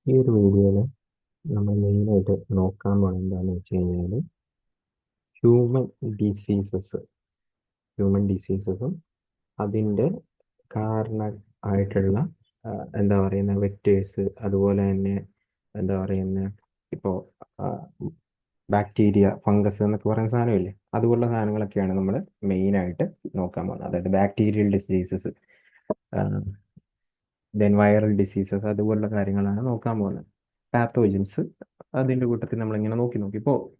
ഈ ഒരു വീഡിയോയിൽ നമ്മൾ മെയിനായിട്ട് നോക്കാൻ പോകുന്നത് എന്താണെന്ന് വെച്ച് കഴിഞ്ഞാൽ ഹ്യൂമൻ ഡിസീസസ് ഹ്യൂമൻ ഡിസീസസും അതിൻ്റെ കാരണ ആയിട്ടുള്ള എന്താ പറയുന്ന വെക്ടേഴ്സ്, അതുപോലെ തന്നെ എന്താ പറയുന്ന ഇപ്പോൾ ബാക്ടീരിയ, ഫംഗസ് എന്നൊക്കെ പറയുന്ന സാധനമില്ലേ, അതുപോലുള്ള സാധനങ്ങളൊക്കെയാണ് നമ്മൾ മെയിനായിട്ട് നോക്കാൻ പോകുന്നത്. അതായത് bacterial diseases, then viral diseases, അതുപോലുള്ള കാര്യങ്ങളാണ് നോക്കാൻ പോകുന്നത്. പാത്തോജൻസ് അതിൻ്റെ കൂട്ടത്തിൽ നമ്മളിങ്ങനെ നോക്കി നോക്കി പോകും.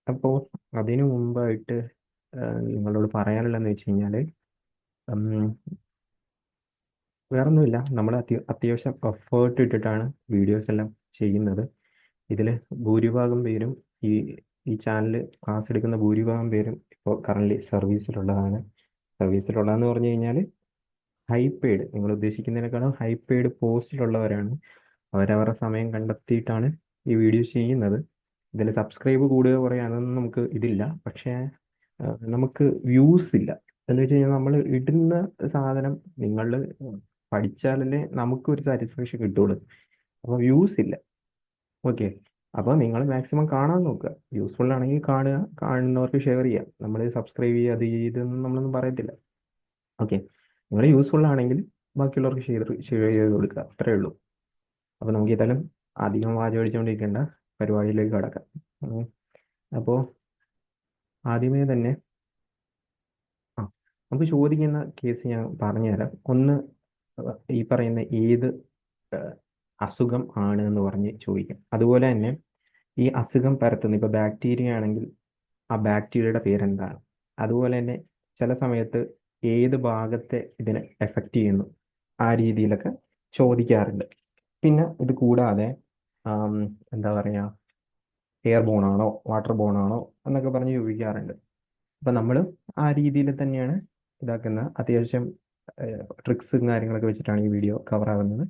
അപ്പോൾ അതിനു മുമ്പായിട്ട് നിങ്ങളോട് പറയാനുള്ളതെന്ന് വെച്ച് കഴിഞ്ഞാൽ, വേറൊന്നുമില്ല, നമ്മൾ അത്യാവശ്യം എഫേർട്ട് ഇട്ടിട്ടാണ് വീഡിയോസ് എല്ലാം ചെയ്യുന്നത്. ഇതിൽ ഭൂരിഭാഗം പേരും ഈ ഈ ചാനൽ ക്ലാസ് എടുക്കുന്ന ഭൂരിഭാഗം പേരും ഇപ്പോൾ കറൻ്റ് സർവീസിലുള്ളതെന്ന് പറഞ്ഞു കഴിഞ്ഞാൽ ഹൈ പെയ്ഡ്, നിങ്ങൾ ഉദ്ദേശിക്കുന്നതിനേക്കാളും ഹൈ പെയ്ഡ് പോസ്റ്റിലുള്ളവരാണ്. അവരവരുടെ സമയം കണ്ടെത്തിയിട്ടാണ് ഈ വീഡിയോ ചെയ്യുന്നത്. ഇതിൽ സബ്സ്ക്രൈബ് കൂടുക കുറയുക അതൊന്നും നമുക്ക് ഇതില്ല. പക്ഷേ നമുക്ക് വ്യൂസ് ഇല്ല. എന്ന് വെച്ച് കഴിഞ്ഞാൽ നമ്മൾ ഇടുന്ന സാധനം നിങ്ങൾ പഠിച്ചാലല്ലേ നമുക്കൊരു സാറ്റിസ്ഫാക്ഷൻ കിട്ടുള്ളൂ. അപ്പോൾ വ്യൂസ് ഇല്ല. ഓക്കെ, അപ്പോൾ നിങ്ങൾ മാക്സിമം കാണാൻ നോക്കുക. യൂസ്ഫുൾ ആണെങ്കിൽ കാണുക, കാണുന്നവർക്ക് ഷെയർ ചെയ്യുക. നമ്മൾ സബ്സ്ക്രൈബ് ചെയ്യുക, അത് ഇതൊന്നും നമ്മളൊന്നും പറയത്തില്ല. ഓക്കെ, നിങ്ങൾ യൂസ്ഫുൾ ആണെങ്കിൽ ബാക്കിയുള്ളവർക്ക് ഷെയർ ചെയ്ത് കൊടുക്കുക, അത്രേ ഉള്ളൂ. അപ്പോൾ നമുക്ക് ഏതായാലും അധികം വാചകടിച്ചുകൊണ്ടിരിക്കേണ്ട, പരിപാടിയിലേക്ക് കടക്കാം. അപ്പോൾ ആദ്യമേ തന്നെ നമുക്ക് ചോദിക്കുന്ന കേസ് ഞാൻ പറഞ്ഞുതരാം. ഒന്ന്, ഈ പറയുന്ന ഏത് അസുഖം ആണ് എന്ന് പറഞ്ഞ് ചോദിക്കാം. അതുപോലെ തന്നെ ഈ അസുഖം പരത്തുന്ന, ഇപ്പോൾ ബാക്ടീരിയ ആണെങ്കിൽ ആ ബാക്ടീരിയയുടെ പേരെന്താണ്. അതുപോലെ തന്നെ ചില സമയത്ത് ഏത് ഭാഗത്തെ ഇതിനെ എഫക്റ്റ് ചെയ്യുന്നു, ആ രീതിയിലൊക്കെ ചോദിക്കാറുണ്ട്. പിന്നെ ഇത് കൂടാതെ എന്താ പറയുക, എയർ ബോൺ ആണോ വാട്ടർ ബോൺ ആണോ എന്നൊക്കെ പറഞ്ഞ് ചോദിക്കാറുണ്ട്. അപ്പം നമ്മൾ ആ രീതിയിൽ തന്നെയാണ് ഇതാക്കുന്നത്. അത്യാവശ്യം ട്രിക്സും കാര്യങ്ങളൊക്കെ വെച്ചിട്ടാണ് ഈ വീഡിയോ കവർ ആകുന്നത്.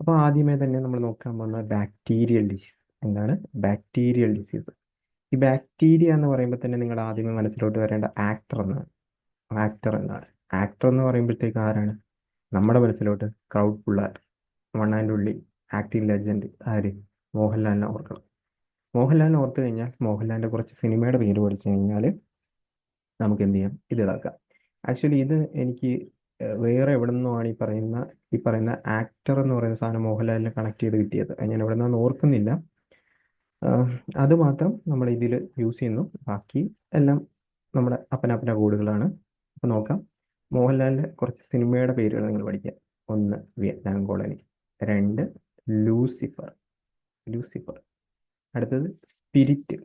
അപ്പോൾ ആദ്യമേ തന്നെ നമ്മൾ നോക്കാൻ പോകുന്ന ബാക്ടീരിയൽ ഡിസീസ്. എന്താണ് ബാക്ടീരിയൽ ഡിസീസ്? ഈ ബാക്ടീരിയ എന്ന് പറയുമ്പോൾ തന്നെ നിങ്ങൾ ആദ്യമേ മനസ്സിലോട്ട് വരേണ്ട ആക്ടർ എന്നാണ്. ആക്ടർ എന്ന് പറയുമ്പോഴത്തേക്ക് ആരാണ് നമ്മുടെ മനസ്സിലോട്ട്? ക്രൗഡ് പുള്ളർ, വൺ ആൻഡ് ഉള്ളി ആക്ടിംഗ് ലെജൻഡ് ആര്? മോഹൻലാലിനെ ഓർക്കണം. മോഹൻലാലിനെ ഓർത്ത് കഴിഞ്ഞാൽ മോഹൻലാലിൻ്റെ കുറച്ച് സിനിമയുടെ പേര് പഠിച്ചു കഴിഞ്ഞാൽ നമുക്ക് എന്ത് ചെയ്യാം, ഇത് ഇതാക്കാം. ആക്ച്വലി ഇത് എനിക്ക് വേറെ എവിടെ നിന്നുമാണ് ഈ പറയുന്ന ആക്ടർ എന്ന് പറയുന്ന സാധനം മോഹൻലാലിനെ കണക്ട് ചെയ്ത് കിട്ടിയത്. അത് ഞാൻ എവിടെ നിന്നാന്ന് ഓർക്കുന്നില്ല. അത് മാത്രം നമ്മൾ ഇതിൽ യൂസ് ചെയ്യുന്നു. ബാക്കി എല്ലാം നമ്മുടെ അപ്പന കോഡുകളാണ്. അപ്പോൾ നോക്കാം. മോഹൻലാലിൻ്റെ കുറച്ച് സിനിമയുടെ പേരുകൾ നിങ്ങൾ പഠിക്കുക. ഒന്ന്, വിയറ്റ്നാം കോളനി. രണ്ട്, ലൂസിഫർ. ലൂസിഫർ. അടുത്തത് സ്പിരിറ്റ്.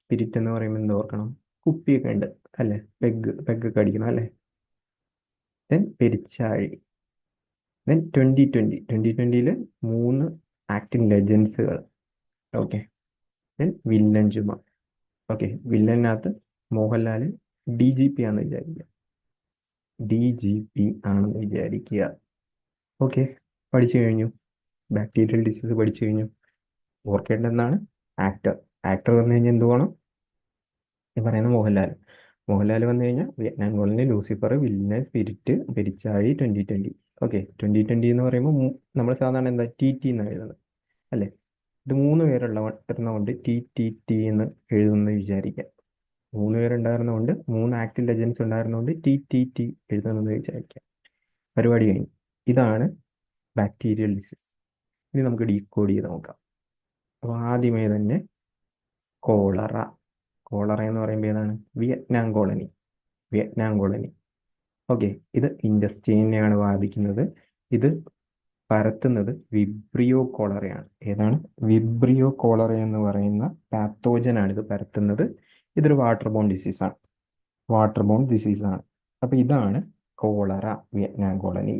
സ്പിരിറ്റ് എന്ന് പറയുമ്പോൾ എന്ത് ഓർക്കണം? കുപ്പിയൊക്കെ ഉണ്ട് അല്ലേ, പെഗ്ഗൊക്കെ അടിക്കണം അല്ലേ. ദെൻ പെരിച്ചാഴി. ദെൻ 2020. 2020 മൂന്ന് ആക്ടിങ് ലെജൻസുകൾ. ഓക്കെ. ദെൻ വില്ലൻ ചുമ. ഓക്കെ, വില്ലനകത്ത് മോഹൻലാൽ DGP ആണെന്ന് വിചാരിക്കുക. DGP ആണെന്ന് വിചാരിക്കുക. ഓക്കെ, പഠിച്ചു കഴിഞ്ഞു. ബാക്ടീരിയൽ ഡിസീസ് പഠിച്ചു കഴിഞ്ഞു. ഓർക്കേണ്ടതെന്നാണ്? ആക്ടർ. ആക്ടർ വന്നു കഴിഞ്ഞാൽ എന്ത് വേണം? ഈ പറയുന്ന മോഹൻലാൽ വന്നു കഴിഞ്ഞാൽ വിയറ്റ്നാം കോളനി, ലൂസിഫർ, വില്ലന്, സ്പിരിറ്റ്, പെരിച്ചാഴി, 2020. ഓക്കെ, 2020 എന്ന് പറയുമ്പോൾ നമ്മൾ സാധാരണ എന്താ TT എന്ന് എഴുതുന്നത് അല്ലേ. ഇത് മൂന്ന് പേരുള്ളവരുന്നതുകൊണ്ട് TTT എന്ന് എഴുതുമെന്ന് വിചാരിക്കാം. മൂന്ന് പേരുണ്ടായിരുന്നതുകൊണ്ട്, മൂന്ന് ആക്ടീവ് ലെജൻസ് ഉണ്ടായിരുന്നതുകൊണ്ട് TTT എഴുതുമെന്ന് വിചാരിക്കാം. പരിപാടി കഴിഞ്ഞു. ഇതാണ് ബാക്ടീരിയൽ ഡിസീസ്. ഇനി നമുക്ക് ഡീകോഡ് ചെയ്ത് നോക്കാം. അപ്പോൾ ആദ്യമേ തന്നെ കോളറ. കോളറ എന്ന് പറയുമ്പോൾ ഏതാണ്? Vietnam colony. ഓക്കെ, ഇത് ഇൻഡസ്ട്രീനെയാണ് ബാധിക്കുന്നത്. ഇത് പരത്തുന്നത് വിബ്രിയോ കോളറയാണ്. ഏതാണ്? വിബ്രിയോ കോളറ എന്ന് പറയുന്ന പാത്തോജനാണ് ഇത് പരത്തുന്നത്. ഇതൊരു വാട്ടർ ബോൺ ഡിസീസാണ്. അപ്പോൾ ഇതാണ് കോളറ, വിയറ്റ്നാം കോളനി.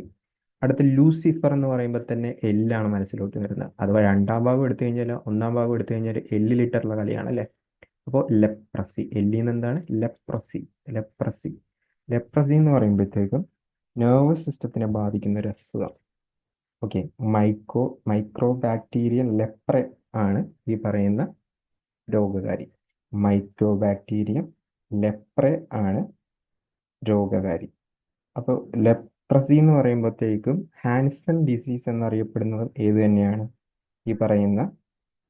അടുത്ത ലൂസിഫർ എന്ന് പറയുമ്പോൾ തന്നെ എല്ലാണ് മനസ്സിലോട്ട് വരുന്നത്. അഥവാ രണ്ടാം ഭാഗം എടുത്തു കഴിഞ്ഞാൽ, ഒന്നാം ഭാഗം എടുത്തു കഴിഞ്ഞാൽ എല്ലിലിട്ടുള്ള കളിയാണ് അല്ലേ. അപ്പോൾ ലെപ്രസി. എല്ലിൽ നിന്ന് എന്താണ്? ലെപ്രസി എന്ന് പറയുമ്പോഴത്തേക്കും നെർവസ് സിസ്റ്റത്തിനെ ബാധിക്കുന്ന ഒരു അസുഖം. ഓക്കെ, മൈക്രോ ബാക്ടീരിയൻ ലെപ്ര ആണ് ഈ പറയുന്ന രോഗകാരി. മൈക്രോ ബാക്ടീരിയം ലെപ്ര ആണ് രോഗകാരി. അപ്പോൾ ലെപ്രസി എന്ന് പറയുമ്പോഴത്തേക്കും ഹാൻസൺ ഡിസീസ് എന്നറിയപ്പെടുന്നത് ഏത് തന്നെയാണ്? ഈ പറയുന്ന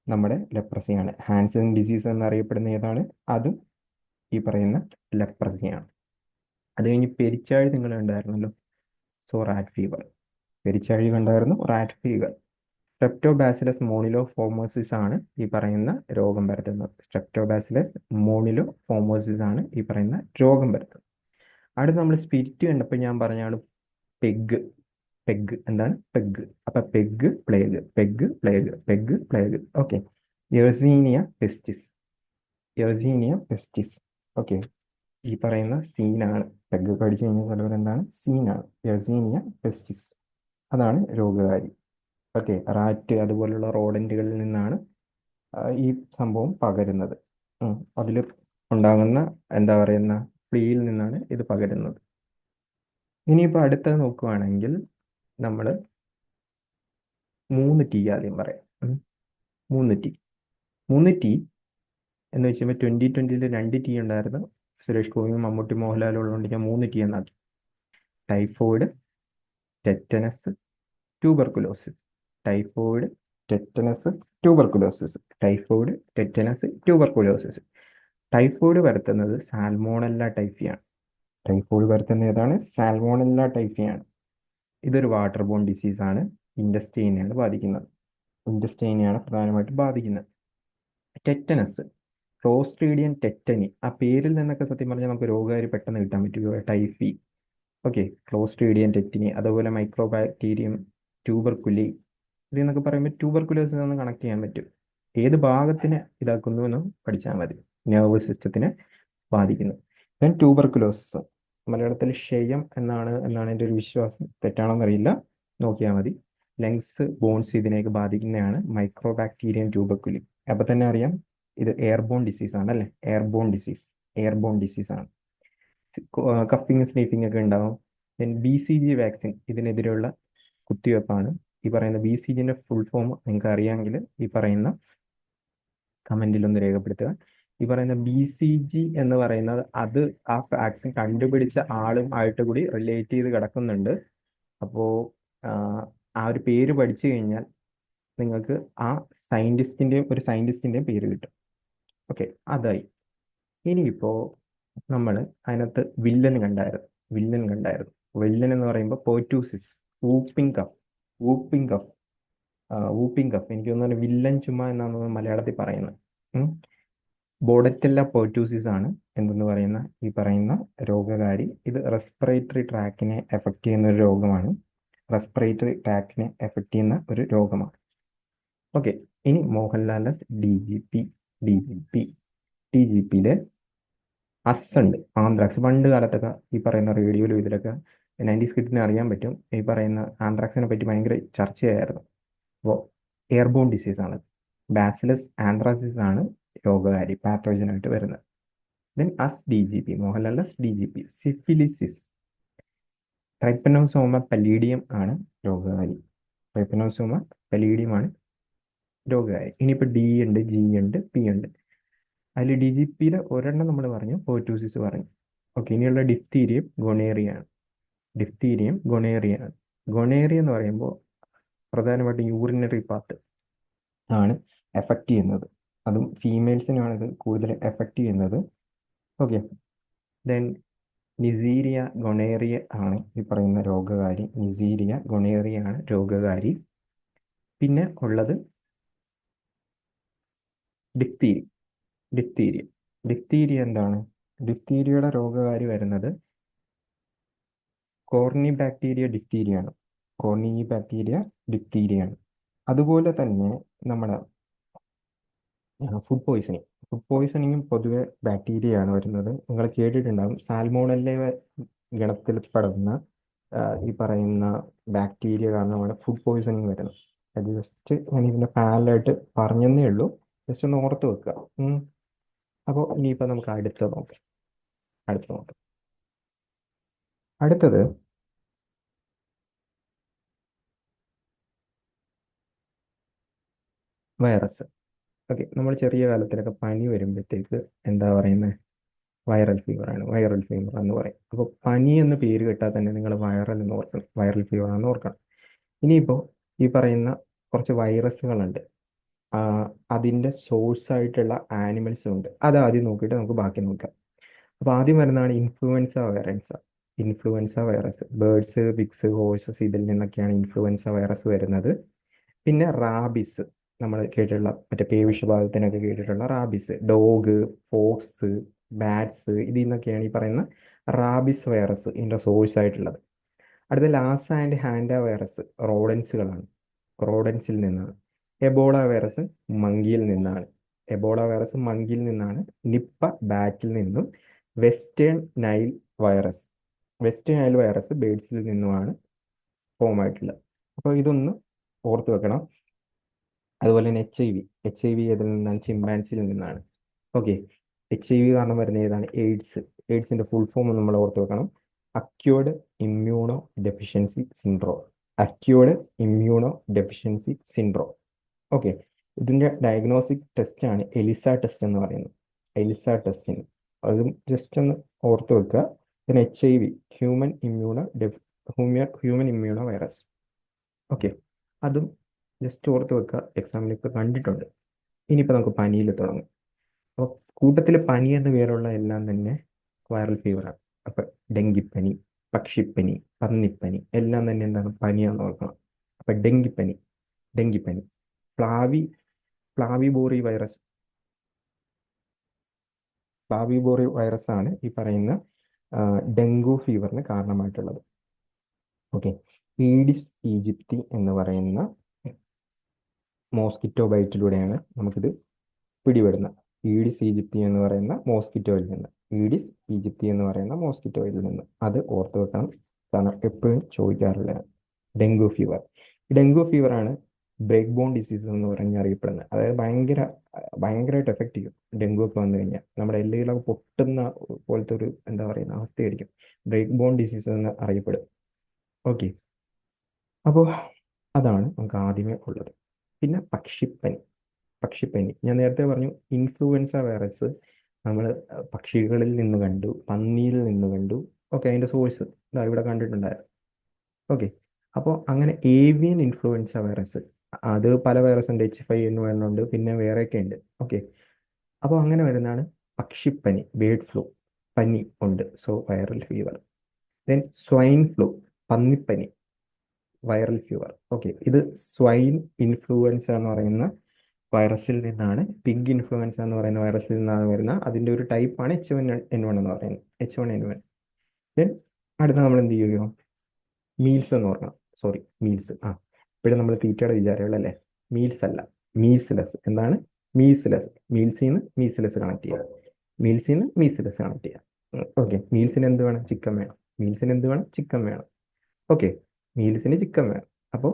നമ്മുടെ ലെപ്രസിയാണ്. ഹാൻസൺ ഡിസീസ് എന്നറിയപ്പെടുന്ന ഏതാണ്? അതും ഈ പറയുന്ന ലെപ്രസിയാണ്. അത് കഴിഞ്ഞ് പെരിച്ചാഴി നിങ്ങൾ കണ്ടായിരുന്നല്ലോ. സോ റാറ്റ് ഫീവർ, പെരിച്ചാഴി കണ്ടായിരുന്നു. റാറ്റ് ഫീവർ, സ്ട്രെപ്റ്റോബാസിലസ് മോണിലോഫോമോസിസ് ആണ് ഈ പറയുന്ന രോഗം പരത്തുന്നത്. സ്ട്രെപ്റ്റോബാസിലസ് മോണിലോഫോമോസിസ് ആണ് ഈ പറയുന്ന രോഗം പരത്തുന്നത്. അടുത്ത് നമ്മൾ സ്പിരിറ്റ് കണ്ടപ്പോൾ ഞാൻ പറഞ്ഞാണ് പെഗ്. പെഗ് എന്താണ്? പെഗ്. അപ്പൊ peg plague, peg plague, peg plague. Okay. Yersinia പെസ്റ്റിസ്, Yersinia പെസ്റ്റിസ്. Okay. ഈ പറയുന്ന സീനാണ്. പെഗ് കടിച്ചു കഴിഞ്ഞാൽ ചിലവർ എന്താണ്? സീനാണ്. യെർസീനിയ പെസ്റ്റിസ്, അതാണ് രോഗകാരി. ഓക്കെ. റാറ്റ് അതുപോലുള്ള റോഡൻറ്റുകളിൽ നിന്നാണ് ഈ സംഭവം പകരുന്നത്. അതിൽ ഉണ്ടാകുന്ന എന്താ പറയുന്ന ഫ്ലീയിൽ നിന്നാണ് ഇത് പകരുന്നത്. ഇനിയിപ്പോൾ അടുത്തത് നോക്കുകയാണെങ്കിൽ നമ്മൾ 3T ആദ്യം പറയാം. 3T. 3T എന്ന് വെച്ചുമ്പോൾ 2020 2T ഉണ്ടായിരുന്നു. സുരേഷ് ഗോപിയും മമ്മൂട്ടി മോഹൻലാലും ഉള്ളതുകൊണ്ട് ഞാൻ 3T എന്നാക്കി. Typhoid, tetanus, tuberculosis. Typhoid, tetanus, tuberculosis. Typhoid, tetanus, tuberculosis. Typhoid പരത്തുന്നത് സാൽമോണല്ല ടൈഫിയാണ്. ടൈഫോയിഡ് പരത്തുന്ന ഏതാണ്? സാൽമോണല്ല ടൈഫിയാണ്. ഇതൊരു വാട്ടർ ബോൺ ഡിസീസാണ്. ഇൻഡസ്റ്റൈനെയാണ് ബാധിക്കുന്നത്. ഇൻഡസ്റ്റൈനെയാണ് പ്രധാനമായിട്ടും ബാധിക്കുന്നത്. Tetanus, clostridium tetani. ആ പേരിൽ നിന്നൊക്കെ സത്യം പറഞ്ഞാൽ നമുക്ക് രോഗകാരി പെട്ടെന്ന് കിട്ടാൻ പറ്റുമോ? ടൈഫി. ഓക്കെ. ക്ലോസ്ട്രീഡിയൻ ടെറ്റനി, അതുപോലെ മൈക്രോബാക്ടീരിയം ട്യൂബർകുലി. ഇതെന്നൊക്കെ പറയുമ്പോൾ ട്യൂബർകുലോസിസ് ഒന്ന് കണക്ട് ചെയ്യാൻ പറ്റും. ഏത് ഭാഗത്തിനെ ഇതാക്കുന്നു എന്ന് പഠിച്ചാൽ മതി. നെർവ് സിസ്റ്റത്തിനെ ബാധിക്കുന്നു. ദെൻ ട്യൂബർകുലോസിസ്, മലയാളത്തിൽ ക്ഷയം എന്നാണ് എൻ്റെ ഒരു വിശ്വാസം. തെറ്റാണെന്നറിയില്ല, നോക്കിയാൽ മതി. ലങ്സ്, ബോൺസ് ഇതിനെയൊക്കെ ബാധിക്കുന്നതാണ് മൈക്രോബാക്ടീരിയം ട്യൂബർകുലി. അപ്പം തന്നെ അറിയാം ഇത് എയർബോൺ ഡിസീസ് ആണ് അല്ലേ? എയർബോൺ ഡിസീസ്, എയർബോൺ ഡിസീസ് ആണ്. കഫിങ് സ്നീഫിങ് ഒക്കെ ഉണ്ടാവും. ദെൻ BCG വാക്സിൻ ഇതിനെതിരെയുള്ള കുത്തിവെപ്പാണ്. ഈ പറയുന്ന BCGന്റെ ഫുൾ ഫോം നിങ്ങൾക്ക് അറിയാമെങ്കിൽ ഈ പറയുന്ന കമന്റിൽ ഒന്ന് രേഖപ്പെടുത്തുക. ഈ പറയുന്ന BCG എന്ന് പറയുന്നത് അത് ആ വാക്സിൻ കണ്ടുപിടിച്ച ആളും ആയിട്ട് കൂടി റിലേറ്റ് ചെയ്ത് കിടക്കുന്നുണ്ട്. അപ്പോൾ ആ ഒരു പേര് പഠിച്ചു കഴിഞ്ഞാൽ നിങ്ങൾക്ക് ആ സയന്റിസ്റ്റിന്റെയും പേര് കിട്ടും. ഓക്കെ, അതായി. ഇനിയിപ്പോൾ നമ്മൾ അതിനകത്ത് വില്ലൻ കണ്ടായിരുന്നു. വില്ലൻ എന്ന് പറയുമ്പോൾ pertussis, whooping cough. Whooping cough, whooping cough. എനിക്ക് തോന്നുന്നു വില്ലൻ ചുമ എന്നാണ് മലയാളത്തിൽ പറയുന്നത്. ബോഡറ്റെല്ല പെർറ്റൂസിസ് ആണ് എന്തെന്ന് പറയുന്ന ഈ പറയുന്ന രോഗകാരി. ഇത് റെസ്പിറേറ്ററി ട്രാക്കിനെ എഫക്റ്റ് ചെയ്യുന്ന ഒരു രോഗമാണ്. റെസ്പിറേറ്ററി ട്രാക്കിനെ എഫക്റ്റ് ചെയ്യുന്ന ഒരു രോഗമാണ്. ഓക്കെ. ഇനി മോഹൻലാലിന്റെ DGPയിലെ ഉണ്ട്, ആന്ത്രാക്സ്. പണ്ട് കാലത്തൊക്കെ ഈ പറയുന്ന റേഡിയോയിലും ഇതിലൊക്കെ 90s കിഡിന് അറിയാൻ പറ്റും. ഈ പറയുന്ന ആന്ത്രാക്സിനെ പറ്റി ഭയങ്കര ചർച്ചയായിരുന്നു. അപ്പോൾ എയർബോൺ ഡിസീസ് ആണ്. ബാസിലസ് ആന്ത്രാസിസ് ആണ് രോഗകാരി, പാത്തോജനായിട്ട് വരുന്നത്. ദെൻ DGP, മോഹൻലാലിന്റെ DGP. സിഫിലിസിസ്, ട്രൈപ്പനോസോമ പല്ലീഡിയം ആണ് രോഗകാരി. ട്രൈപ്പനോസോമ പല്ലീഡിയം ആണ് രോഗകാരി. ഇനിയിപ്പോൾ D ഉണ്ട്, G ഉണ്ട്, P ഉണ്ട്. അതിൽ DGPയിലെ ഒരെണ്ണം നമ്മൾ പറഞ്ഞു, പെർറ്റൂസിസ് പറഞ്ഞു. ഓക്കെ. ഇനിയുള്ള ഡിഫ്തീരിയം, ഗൊണേറിയാണ്. ഗൊണേറിയ എന്ന് പറയുമ്പോൾ പ്രധാനമായിട്ടും യൂറിനറി പാത്ത് ആണ് എഫക്റ്റ് ചെയ്യുന്നത്. അതും ഫീമെയിൽസിനാണ് ഇത് കൂടുതൽ എഫക്റ്റ് ചെയ്യുന്നത്. ഓക്കെ. ദെൻ നിസീരിയ ഗൊണേറിയ ആണ് ഈ പറയുന്ന രോഗകാരി. നിസീരിയ ഗൊണേറിയ ആണ് രോഗകാരി. പിന്നെ ഉള്ളത് ഡിഫ്തീരിയ എന്താണ്? ഡിഫ്തീരിയയുടെ രോഗകാരി വരുന്നത് കോർണി ബാക്ടീരിയ ഡിഫ്തീരിയാണ്. അതുപോലെ തന്നെ നമ്മുടെ ഫുഡ് പോയിസണിങ്ങും പൊതുവെ ബാക്ടീരിയയാണ് വരുന്നത്. നിങ്ങൾ കേട്ടിട്ടുണ്ടാകും സാൽമോണല്ല ഗണത്തിൽ പെടുന്ന ഈ പറയുന്ന ബാക്ടീരിയ കാരണമാണ് ഫുഡ് പോയിസണിങ് വരുന്നത്. അത് ജസ്റ്റ് ഞാൻ ഇതിൻ്റെ പാനലായിട്ട് പറഞ്ഞതേ ഉള്ളൂ, ജസ്റ്റ് ഒന്ന് ഓർത്ത് വെക്കുക. അപ്പോൾ ഇനിയിപ്പോൾ നമുക്ക് അടുത്തത് നോക്കാം. അടുത്തത് വൈറസ്. ഓക്കെ. നമ്മൾ ചെറിയ കാലത്തിലൊക്കെ പനി വരുമ്പോഴത്തേക്ക് എന്താ പറയുന്നത്? വൈറൽ ഫീവർ എന്ന് പറയും. അപ്പോൾ പനി എന്ന് പേര് കേട്ടാൽ തന്നെ നിങ്ങൾ വൈറൽ ഫീവർ ആണെന്ന് ഓർക്കണം. ഇനിയിപ്പോൾ ഈ പറയുന്ന കുറച്ച് വൈറസുകളുണ്ട്. അതിൻ്റെ സോഴ്സായിട്ടുള്ള ആനിമൽസും ഉണ്ട്. അത് ആദ്യം നോക്കിയിട്ട് നമുക്ക് ബാക്കി നോക്കാം. അപ്പോൾ ആദ്യം വരുന്നതാണ് ഇൻഫ്ലുവൻസ വൈറൻസ. Influenza virus birds, pigs, horses ഇതിൽ നിന്നൊക്കെയാണ് ഇൻഫ്ലുവൻസ വൈറസ് വരുന്നത്. പിന്നെ റാബിസ്, നമ്മൾ കേട്ടിട്ടുള്ള മറ്റേ പേവിഷബാധത്തിനൊക്കെ കേട്ടിട്ടുള്ള റാബിസ്, ഡോഗ്, ഫോക്സ്, ബാറ്റ്സ്, ഇതിൽ നിന്നൊക്കെയാണ് ഈ പറയുന്ന റാബിസ് വൈറസ് ഇതിൻ്റെ സോഴ്സ് ആയിട്ടുള്ളത്. അടുത്ത ലാസ ആൻഡ് ഹാൻഡ വൈറസ് റോഡൻസുകളാണ്, റോഡൻസിൽ നിന്നാണ്. എബോള വൈറസ് മങ്കിയിൽ നിന്നാണ്. എബോള വൈറസ് മങ്കിയിൽ നിന്നാണ്. നിപ്പ ബാറ്റിൽ നിന്നും. Western Nile virus western Nile virus ബേഡ്സിൽ നിന്നുമാണ് ഫോം ആയിട്ടുള്ളത്. അപ്പോൾ ഇതൊന്ന് ഓർത്ത് വെക്കണം. അതുപോലെ തന്നെ എച്ച് ഐ വി ഏതിൽ നിന്നാണ്? ചിമ്പാൻസിൽ നിന്നാണ്. ഓക്കെ, HIV കാരണം വരുന്ന ഏതാണ്? എയ്ഡ്സ്. എയ്ഡ്സിന്റെ ഫുൾ ഫോം നമ്മൾ ഓർത്ത് വെക്കണം. Acquired immuno deficiency syndrome. Acquired immuno deficiency syndrome. Okay, ഇതിന്റെ ഡയഗ്നോസ്റ്റിക് ടെസ്റ്റ് ആണ് എലിസ ടെസ്റ്റ് എന്ന് പറയുന്നത്. എലിസ ടെസ്റ്റിന് അതും ജസ്റ്റ് ഒന്ന് ഓർത്ത് വെക്കുക. പിന്നെ HIV human immuno virus. Okay, അതും ജസ്റ്റ് ഓർത്ത് വെക്കുക, എക്സാമിൽ ഇപ്പോൾ കണ്ടിട്ടുണ്ട്. ഇനിയിപ്പോൾ നമുക്ക് പനിയിൽ തുടങ്ങും. അപ്പോൾ കൂട്ടത്തിൽ പനി എന്ന പേരുള്ള എല്ലാം തന്നെ വൈറൽ ഫീവറാണ്. അപ്പം ഡെങ്കിപ്പനി, പക്ഷിപ്പനി, പന്നിപ്പനി എല്ലാം തന്നെ എന്താണ്? പനിയാണെന്ന് ഓർക്കണം. അപ്പം ഡെങ്കിപ്പനി ഫ്ലാവിബോറി വൈറസ് ആണ് ഈ പറയുന്ന ഡെങ്കു ഫീവറിന് കാരണമായിട്ടുള്ളത്. ഓക്കെ, ഈഡിസ് ഈജിപ്തി എന്ന് പറയുന്ന മോസ്കിറ്റോ ബൈറ്റിലൂടെയാണ് നമുക്കിത് പിടിപെടുന്നത്. ഈഡിസ് ഈജിപ്തി എന്ന് പറയുന്ന മോസ്കിറ്റോയിൽ നിന്ന്. ഈഡിസ് ഈജിപ്തി എന്ന് പറയുന്ന മോസ്കിറ്റോയിൽ നിന്ന്. അത് ഓർത്ത് വെക്കണം, കാരണം എപ്പോഴും ചോദിക്കാറുള്ളതാണ്. ഡെങ്കു ഫീവർ ആണ് ബ്രേക്ക് ബോൺ ഡിസീസ് എന്ന് പറഞ്ഞ് അറിയപ്പെടുന്നത്. അതായത് ഭയങ്കരമായിട്ട് എഫക്റ്റ് ചെയ്യും. ഡെങ്കു ഒക്കെ വന്നു കഴിഞ്ഞാൽ നമ്മുടെ എല്ലുകളൊക്കെ പൊട്ടുന്ന പോലത്തെ ഒരു എന്താ പറയുന്ന അവസ്ഥയായിരിക്കും. ബ്രേക്ക് ബോൺ ഡിസീസ് എന്ന് അറിയപ്പെടും. ഓക്കെ, അപ്പോൾ അതാണ് നമുക്ക് ആദ്യമേ ഉള്ളത്. പിന്നെ പക്ഷിപ്പനി ഞാൻ നേരത്തെ പറഞ്ഞു. ഇൻഫ്ലുവൻസ വൈറസ് നമ്മൾ പക്ഷികളിൽ നിന്ന് കണ്ടു, പന്നിയിൽ നിന്ന് കണ്ടു. ഓക്കെ, അതിൻ്റെ സോഴ്സ് ഇവിടെ കണ്ടിട്ടുണ്ടായിരുന്നു. ഓക്കെ, അപ്പോൾ അങ്ങനെ ഏവിയൻ ഇൻഫ്ലുവൻസ വൈറസ്, അത് പല വൈറസ് ഉണ്ട്. H5N1 ഉണ്ട്, പിന്നെ വേറെയൊക്കെ ഉണ്ട്. ഓക്കെ, അപ്പോൾ അങ്ങനെ വരുന്നതാണ് പക്ഷിപ്പനി, ബേർഡ് ഫ്ലൂ. പനി ഉണ്ട്, so viral fever. Then swine flu, പന്നിപ്പനി, വൈറൽ ഫീവർ. ഓക്കെ, ഇത് സ്വൈൻ ഇൻഫ്ലുവൻസ എന്ന് പറയുന്ന വൈറസിൽ നിന്നാണ്. പിഗ് ഇൻഫ്ലുവൻസ എന്ന് പറയുന്ന വൈറസിൽ നിന്നാണ് വരുന്ന. അതിൻ്റെ ഒരു ടൈപ്പാണ് H1N1 എന്ന് പറയുന്നത്. H1N1. ദെൻ അടുത്ത നമ്മൾ എന്ത് ചെയ്യുമോ? മീൽസ് എന്ന് ഓർക്കണം. Sorry, meals. ഇവിടെ നമ്മൾ തീറ്റയുടെ വിചാരങ്ങളല്ലേ. മീൽസ് അല്ല, മീസ്ലെസ്. എന്താണ്? മീസ്ലെസ്. മീൽസിൽ നിന്ന് മീസ്ലെസ് കണക്ട് ചെയ്യുക. ഓക്കെ, മീൽസിന് എന്ത് വേണം? ചിക്കൻ വേണം. ഓക്കെ, മീൽസിന് ചിക്കൻ വേണം. അപ്പോൾ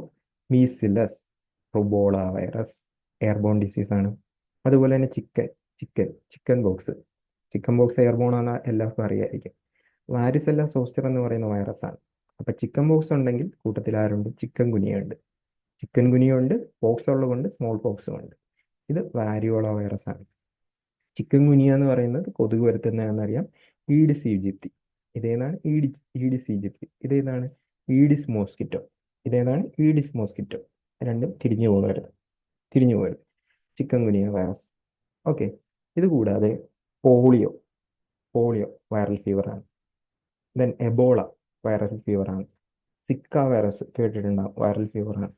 മീസ്ലെസ്, റുബോള വൈറസ് എയർബോൺ ഡിസീസ് ആണ്. അതുപോലെ തന്നെ ചിക്കൻ ബോക്സ് എയർബോൺ ആണെന്ന് എല്ലാവർക്കും അറിയായിരിക്കും. വാരിസെല്ല സോസ്റ്റർ എന്ന് പറയുന്ന വൈറസ് ആണ്. അപ്പം ചിക്കൻ ബോക്സ് ഉണ്ടെങ്കിൽ കൂട്ടത്തിൽ ആരുണ്ട്? ചിക്കൻ ഗുനിയുണ്ട്. പോക്സ് ഉള്ളതുകൊണ്ട് സ്മോൾ പോക്സും ഉണ്ട്. ഇത് വാരിയോള വൈറസ് ആണ്. ചിക്കൻ ഗുനിയ എന്ന് പറയുന്നത് കൊതുക് വരുത്തുന്നതെന്നറിയാം. ഈഡിസ് ഈജിപ്തി ഇതേതാണ്? ഈഡിസ് ഈജിപ്തി ഇതേതാണ്? Aedes mosquito. രണ്ടും തിരിഞ്ഞു പോകരുത്. Chikungunya virus. ഓക്കെ, ഇത് കൂടാതെ പോളിയോ വൈറൽ ഫീവറാണ്. ദെൻ എബോള വൈറൽ ഫീവറാണ്. സിക്ക വൈറസ് കേട്ടിട്ടുണ്ടാകും, വൈറൽ ഫീവറാണ്.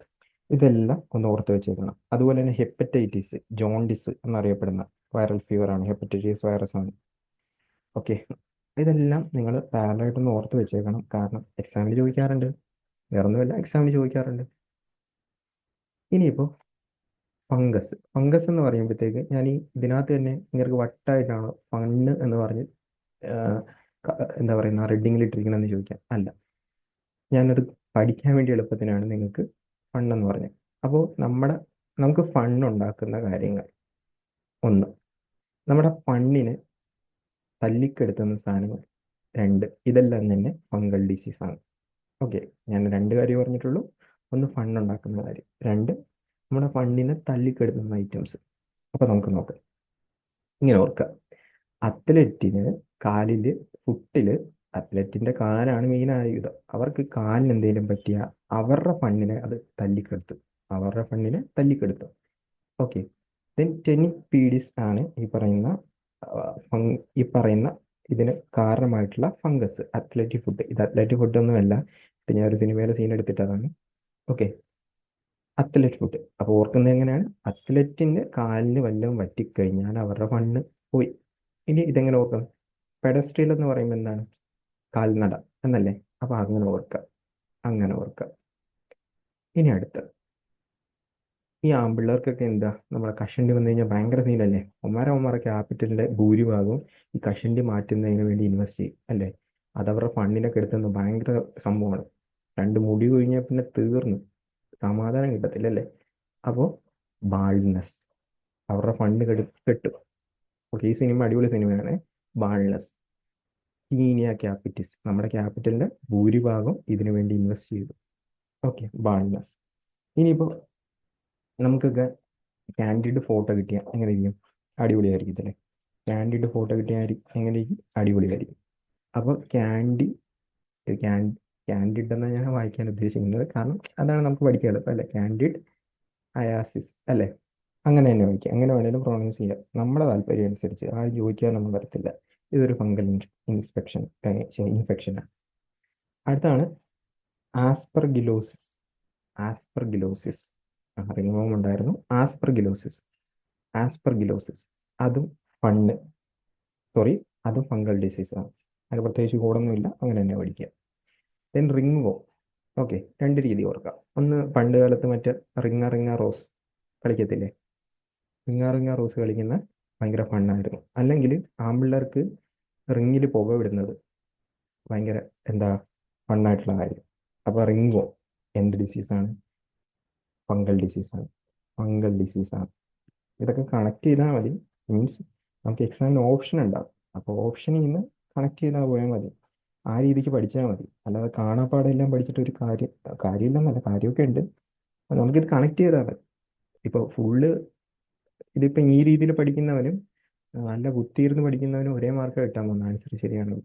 ഇതെല്ലാം ഒന്ന് ഓർത്ത് വെച്ചേക്കണം. അതുപോലെ തന്നെ ഹെപ്പറ്റൈറ്റിസ്, ജോണ്ടിസ് എന്നറിയപ്പെടുന്ന വൈറൽ ഫീവറാണ്. ഹെപ്പറ്റൈറ്റിസ് വൈറസ് ആണ്. ഓക്കെ, ഇതെല്ലാം നിങ്ങൾ പാരലായിട്ടൊന്ന് ഓർത്ത് വെച്ചേക്കണം, കാരണം എക്സാമിന് ചോദിക്കാറുണ്ട്. വേറൊന്നുമല്ല, എക്സാമിന് ചോദിക്കാറുണ്ട്. ഇനിയിപ്പോൾ ഫംഗസ് എന്ന് പറയുമ്പോഴത്തേക്ക് ഞാൻ ഇതിനകത്ത് തന്നെ നിങ്ങൾക്ക് വട്ടായിട്ടാണോ ഫണ്ണ് എന്ന് പറഞ്ഞ് എന്താ പറയുന്ന റെഡിങ്ങിൽ ഇട്ടിരിക്കണമെന്ന് ചോദിക്കാം. അല്ല, ഞാനത് പഠിക്കാൻ വേണ്ടി എളുപ്പത്തിനാണ് നിങ്ങൾക്ക് ഫണ്ണെന്ന് പറഞ്ഞത്. അപ്പോൾ നമുക്ക് ഫണ്ണുണ്ടാക്കുന്ന കാര്യങ്ങൾ: ഒന്ന്, നമ്മുടെ ഫണ്ണിന് തല്ലിക്കെടുത്തുന്ന സാധനങ്ങൾ. രണ്ട്, ഇതെല്ലാം തന്നെ ഫംഗൽ ഡിസീസാണ്. ഓക്കെ, ഞാൻ രണ്ട് കാര്യം പറഞ്ഞിട്ടുള്ളൂ. ഒന്ന് ഫണ്ണുണ്ടാക്കുന്ന കാര്യം, രണ്ട് നമ്മുടെ ഫണ്ണിനെ തല്ലിക്കെടുത്തുന്ന ഐറ്റംസ്. അപ്പോൾ നമുക്ക് നോക്കാം. ഇങ്ങനെ ഓർക്കുക, അത്ലറ്റിന്റെ കാലാണ് മെയിൻ ആയുധം. അവർക്ക് കാലിന് എന്തെങ്കിലും പറ്റിയാൽ അവരുടെ ഫണ്ണിനെ അത് തല്ലിക്കെടുത്തും. അവരുടെ ഫണ്ടിനെ തല്ലിക്കെടുത്തു. ഓക്കെ. ദെൻ ടെനിപീഡിസ് ആണ് ഈ പറയുന്ന ഇതിന് കാരണമായിട്ടുള്ള ഫംഗസ്. അത്ലറ്റിക് ഫുഡ്, ഇത് അത്ലറ്റിക് ഫുഡൊന്നുമല്ല, ഇത് ഞാൻ ഒരു സിനിമയിലെ സീൻ എടുത്തിട്ടതാണ്. Okay, athlete foot. അപ്പോൾ ഓർക്കുന്നത് എങ്ങനെയാണ്? അത്ലറ്റിൻ്റെ കാലിന് വല്ലതും വറ്റിക്കഴിഞ്ഞാൽ അവരുടെ ഫണ്ട് പോയി. ഇനി ഇതെങ്ങനെ ഓർക്കണം? പെഡസ്ട്രിയൽ എന്ന് പറയുമ്പോൾ എന്താണ്? കാൽനട എന്നല്ലേ? അപ്പോൾ അങ്ങനെ ഓർക്കുക, അങ്ങനെ ഓർക്കുക. ഇനി അടുത്ത ഈ ആമ്പിള്ളേർക്കൊക്കെ എന്താ, നമ്മളെ കഷണ്ടി വന്നു കഴിഞ്ഞാൽ ഭയങ്കര സീനല്ലേ? ഒമാരെ ക്യാപിറ്റലിന്റെ ഭൂരിഭാഗവും ഈ കഷണ്ടി മാറ്റുന്നതിന് വേണ്ടി ഇൻവെസ്റ്റ് ചെയ്യും അല്ലേ? അതവരുടെ ഫണ്ടിനൊക്കെ എടുത്തുന്ന ഭയങ്കര സംഭവമാണ്. രണ്ട് മുടി കഴിഞ്ഞാൽ പിന്നെ തീർന്നു, സമാധാനം കിട്ടത്തില്ല അല്ലേ? അപ്പോൾ ബാൾനെസ്, അവരുടെ ഫണ്ട് കെട്ടും. ഓക്കെ, ഈ സിനിമ അടിപൊളി സിനിമയാണ് ബാൾനെസ്. ടീനിയ ക്യാപിറ്റിസ്, നമ്മുടെ ക്യാപിറ്റലിന്റെ ഭൂരിഭാഗം ഇതിനു വേണ്ടി ഇൻവെസ്റ്റ് ചെയ്തു. Okay, baldness. ഇനിയിപ്പോൾ നമുക്കൊക്കെ കാൻഡിഡ് ഫോട്ടോ കിട്ടിയാൽ എങ്ങനെ ഇരിക്കും? അടിപൊളിയായിരിക്കത്തില്ലേ? കാൻഡിഡ് ഫോട്ടോ കിട്ടിയാൽ എങ്ങനെ ഇരിക്കും? അടിപൊളിയായിരിക്കും. അപ്പോൾ കാൻഡിഡ് എന്നാണ് ഞാൻ വായിക്കാൻ ഉദ്ദേശിക്കുന്നത്, കാരണം അതാണ് നമുക്ക് പഠിക്കാൻ എളുപ്പം അല്ലേ? കാൻഡിഡ് അയാസിസ് അല്ലേ? അങ്ങനെ തന്നെ വായിക്കാം, അങ്ങനെ വേണേലും പ്രൊണൗൺസ് ചെയ്യാം, നമ്മുടെ താല്പര്യം അനുസരിച്ച്. ആരും ചോദിക്കാനൊന്നും വരത്തില്ല. ഇതൊരു ഫംഗൽ ഇൻഫെക്ഷനാണ്. അടുത്താണ് ആസ്പെർഗിലോസിസ്. ആസ്പെർഗിലോസിസ് റിംഗ്വോം ഉണ്ടായിരുന്നു. ആസ്പെർഗിലോസിസ് അതും അതും ഫംഗൽ ഡിസീസാണ്. അതിന് പ്രത്യേകിച്ച് കൂടൊന്നുമില്ല, അങ്ങനെ തന്നെ പഠിക്കുക. Then ringworm. ഓക്കെ, രണ്ട് രീതി ഓർക്കാം. ഒന്ന്, പണ്ട് കാലത്ത് മറ്റേ റിങ്ങ റോസ് കളിക്കത്തില്ലേ? റിങ്ങ റോസ് കളിക്കുന്ന ഭയങ്കര ഫണ്ണായിരുന്നു. അല്ലെങ്കിൽ ആമ്പിള്ളേർക്ക് റിങ്ങിൽ പുക വിടുന്നത് ഭയങ്കര എന്താ ഫണ്ണായിട്ടുള്ള കാര്യം. അപ്പോൾ റിംഗ്വോം എന്ത് ഡിസീസാണ്? ഫംഗൽ ഡിസീസാണ്. ഇതൊക്കെ കണക്ട് ചെയ്താൽ മതി. മീൻസ് നമുക്ക് എക്സാമിന് ഓപ്ഷൻ ഉണ്ടാവും. അപ്പോൾ ഓപ്ഷനിൽ നിന്ന് കണക്ട് ചെയ്താൽ പോയാൽ മതി. ആ രീതിക്ക് പഠിച്ചാൽ മതി. അല്ലാതെ കാണാപ്പാടെല്ലാം പഠിച്ചിട്ട് ഒരു കാര്യമില്ലെന്നല്ല, കാര്യമൊക്കെ ഉണ്ട്. നമുക്കിത് കണക്ട് ചെയ്താൽ മതി. ഇപ്പോൾ ഇതിപ്പോൾ ഈ രീതിയിൽ പഠിക്കുന്നവനും നല്ല കുത്തിയിരുന്ന് പഠിക്കുന്നവനും ഒരേ മാർക്ക് കിട്ടാൻ പോകുന്ന ആൻസർ ശരിയാണ്.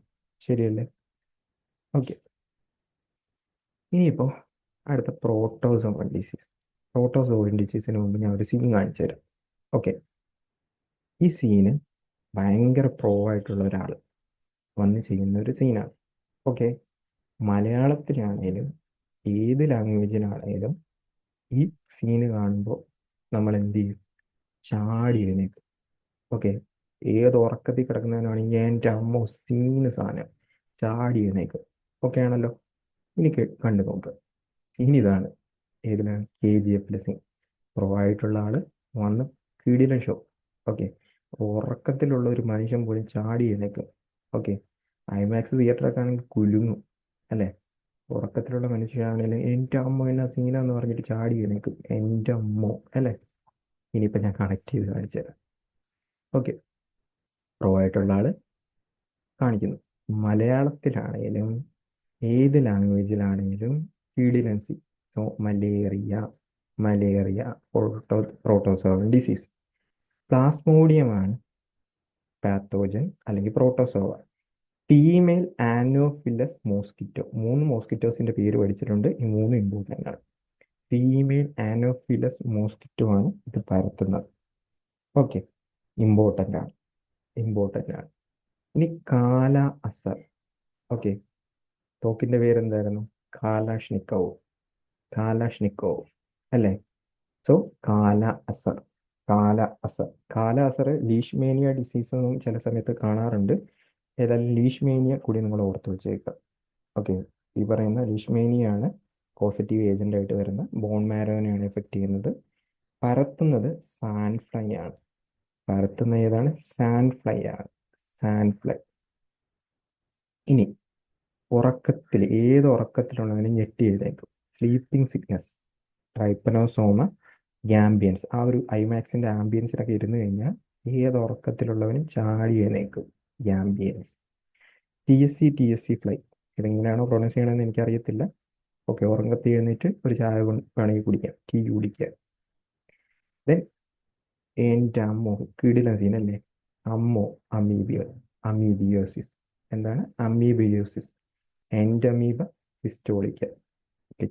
ശരിയല്ലേ? ഓക്കെ. ഇനിയിപ്പോൾ അടുത്ത പ്രോട്ടോസോവൽ ഡിസീസിന് മുമ്പ് ഞാൻ ഒരു സീൻ കാണിച്ചു തരാം. ഓക്കെ, ഈ സീന് ഭയങ്കര പ്രോ ആയിട്ടുള്ള ഒരാൾ വന്ന് ചെയ്യുന്ന ഒരു സീനാണ്. ഓക്കെ, മലയാളത്തിലാണേലും ഏത് ലാംഗ്വേജിലാണേലും ഈ സീന് കാണുമ്പോൾ നമ്മൾ എന്ത് ചെയ്യും? ചാടി എഴുന്നേക്കും. ഓക്കെ, ഏത് ഉറക്കത്തിൽ കിടക്കുന്നവനാണെങ്കിൽ എൻ്റെ അമ്മ സീന് സാധനം ചാടി എഴുന്നേക്കും. ഓക്കെ ആണല്ലോ? ഇനി കണ്ടു നോക്കുക. ഇനി ഇതാണ് ഏതിലാണ്? KGF scene. പ്രോ ആയിട്ടുള്ള ആള് വന്ന് കിടിലൻ ഷോ. ഓക്കെ, ഉറക്കത്തിലുള്ള ഒരു മനുഷ്യൻ പോലും ചാടി എഴുന്നേക്കും. ഓക്കെ, ഐമാക്സ് തിയേറ്ററൊക്കെ ആണെങ്കിൽ കുലുങ്ങും അല്ലേ? ഉറക്കത്തിലുള്ള മനുഷ്യനാണെങ്കിലും എൻ്റെ അമ്മ എന്നാ സീനാന്ന് പറഞ്ഞിട്ട് ചാടി എഴുന്നേക്കും. എൻ്റെ അമ്മോ അല്ലേ? ഇനിയിപ്പോൾ ഞാൻ കണക്ട് ചെയ്ത് കാണിച്ചു തരാം. ഓക്കെ, പ്രോ ആയിട്ടുള്ള ആള് കാണിക്കുന്നു. മലയാളത്തിലാണേലും ഏത് ലാംഗ്വേജിലാണെങ്കിലും കിടിലൻസി. So malaria protozoal disease. പ്ലാസ്മോഡിയമാണ് പാത്തോജൻ അല്ലെങ്കിൽ പ്രോട്ടോസോവ. Female Anopheles mosquito. 3 മോസ്കിറ്റോസിന്റെ പേര് പഠിച്ചിട്ടുണ്ട്. ഈ 3 ഇമ്പോർട്ടൻ്റ് ആണ്. ഫീമെയിൽ ആനോഫിലസ് മോസ്കിറ്റോ ആണ് ഇത് പരത്തുന്നത്. ഓക്കെ, ഇമ്പോർട്ടൻ്റ് ആണ്. ഇനി കാല അസർ. ഓക്കെ, തോക്കിന്റെ പേരെന്തായിരുന്നു? കാലാഷ്നിക്കോവ് അല്ലേ? സോ കാല അസർ. കാല അസർ ലീഷ്മേനിയ ഡിസീസ് എന്നും ചില സമയത്ത് കാണാറുണ്ട്. ഏതായാലും ലീഷ്മേനിയ കൂടി നിങ്ങൾ ഓർത്ത് വെച്ചേക്കുക. ഓക്കെ, ഈ പറയുന്ന ലീഷ്മേനിയാണ് പോസിറ്റീവ് ഏജന്റ് ആയിട്ട് വരുന്ന ബോൺ മാരോനെയാണ് എഫക്ട് ചെയ്യുന്നത്. പരത്തുന്നത് സാൻഫ്ലൈ ആണ്. ഏതാണ്? സാൻഫ്ലൈ ആണ്. ഇനി ഏത് ഉറക്കത്തിലുള്ളതിനും ഞെട്ടി എഴുതേക്കും. Sleeping sickness, ട്രൈപ്പനോസോമ ഗ്യാമ്പിയൻസ്. ആ ഒരു ഐമാക്സിന്റെ ആംബിയൻസിലൊക്കെ ഇരുന്ന് കഴിഞ്ഞാൽ ഏത് ഉറക്കത്തിലുള്ളവനും ചാടി എഴുന്നേക്കും. ഗ്യാമ്പിയൻസ്. TSC fly. ഇതെങ്ങനെയാണോ പ്രൊണൗൺസ് ചെയ്യണമെന്ന് എനിക്കറിയത്തില്ല. ഓക്കെ, ഉറക്കത്തിൽ എഴുന്നേറ്റ് ഒരു ചായ വേണമെങ്കിൽ കുടിക്കാം, ടീ കുടിക്കാം. ദെൻ എൻ്റെ അമ്മോ കിടിലൻ സീനല്ലേ? അമീബിയോസിസ്. എന്താണ് അമീബിയോസിസ്? എൻഡമീബ ഹിസ്റ്റോളിക്ക.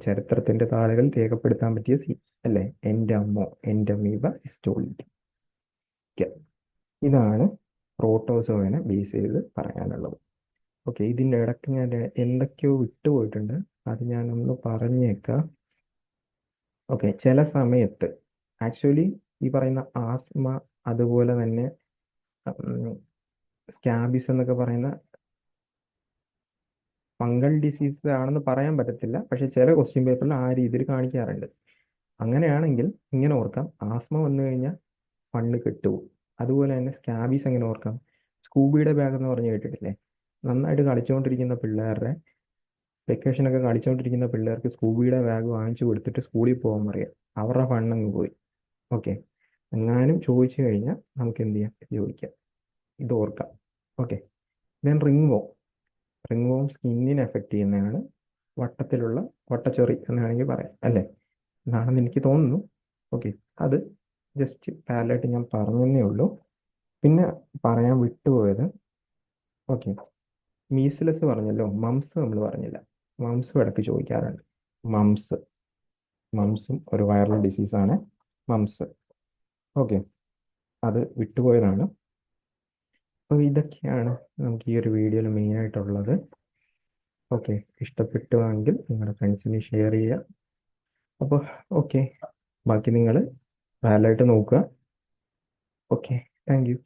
ചരിത്രത്തിന്റെ താളുകൾ രേഖപ്പെടുത്താൻ പറ്റിയ സീൻ. അല്ലേ? എൻ്റെ അമ്മോ, എൻ്റെ അമീബ ഹിസ്റ്റോളിറ്റിക്ക. ഇതാണ് പ്രോട്ടോസോയിനെ ബേസ് ചെയ്ത് പറയാനുള്ളത്. ഓക്കെ, ഇതിൻ്റെ ഇടയ്ക്ക് ഞാൻ എന്തൊക്കെയോ വിട്ടുപോയിട്ടുണ്ട്, അത് ഞാനൊന്ന് പറഞ്ഞേക്കാം. ഓക്കെ, ചില സമയത്ത് ആക്ച്വലി ഈ പറയുന്ന ആസ്മ, അതുപോലെ തന്നെ സ്കാബിസ് എന്നൊക്കെ പറയുന്ന ഫംഗൽ ഡിസീസ് ആണെന്ന് പറയാൻ പറ്റത്തില്ല, പക്ഷെ ചില ക്വസ്റ്റ്യൻ പേപ്പറിൽ ആ രീതിയിൽ കാണിക്കാറുണ്ട്. അങ്ങനെയാണെങ്കിൽ ഇങ്ങനെ ഓർക്കാം, ആസ്മ വന്നു കഴിഞ്ഞാൽ കണ്ണ് കെട്ടുപോകും. അതുപോലെ തന്നെ സ്കാബീസ് എങ്ങനെ ഓർക്കാം? സ്കൂബിയുടെ ബാഗ് എന്ന് പറഞ്ഞ് കേട്ടിട്ടില്ലേ? നന്നായിട്ട് കളിച്ചുകൊണ്ടിരിക്കുന്ന പിള്ളേരുടെ വെക്കേഷനൊക്കെ കളിച്ചുകൊണ്ടിരിക്കുന്ന പിള്ളേർക്ക് സ്കൂബിയുടെ ബാഗ് വാങ്ങിച്ചു കൊടുത്തിട്ട് സ്കൂളിൽ പോകാൻ പറയാം, അവരുടെ ഫണ്ടങ്ങ് പോയി. ഓക്കെ, എങ്ങാനും ചോദിച്ചു കഴിഞ്ഞാൽ നമുക്ക് എന്ത് ചെയ്യാം? ചോദിക്കാം, ഇത് ഓർക്കാം. Okay, then ringworm. Ringworm സ്കിന്നിനെ എഫക്റ്റ് ചെയ്യുന്നതാണ്. വട്ടത്തിലുള്ള വട്ടച്ചൊറി എന്ന് വേണമെങ്കിൽ പറയാം, അല്ലേ? എന്നാണെന്ന് എനിക്ക് തോന്നുന്നു. ഓക്കെ, അത് ജസ്റ്റ് പാരലായിട്ട് ഞാൻ പറഞ്ഞതേ ഉള്ളൂ. പിന്നെ പറയാൻ വിട്ടുപോയത്, ഓക്കെ, മീസിലസ് പറഞ്ഞല്ലോ, മംസ് നമ്മൾ പറഞ്ഞില്ല. മംസും ഇടയ്ക്ക് ചോദിക്കാറുണ്ട്. മംസ് മംസും ഒരു വൈറൽ ഡിസീസാണ് മംസ്. ഓക്കെ, അത് വിട്ടുപോയതാണ്. അപ്പോൾ ഇതൊക്കെയാണ് നമുക്ക് ഈ ഒരു വീഡിയോയിൽ മെയിനായിട്ടുള്ളത്. ഓക്കെ, ഇഷ്ടപ്പെട്ടുവെങ്കിൽ നിങ്ങളുടെ ഫ്രണ്ട്സിന് ഷെയർ ചെയ്യുക. അപ്പോൾ ഓക്കെ, ബാക്കി നിങ്ങൾ പാരലായിട്ട് നോക്കുക. Okay, thank you.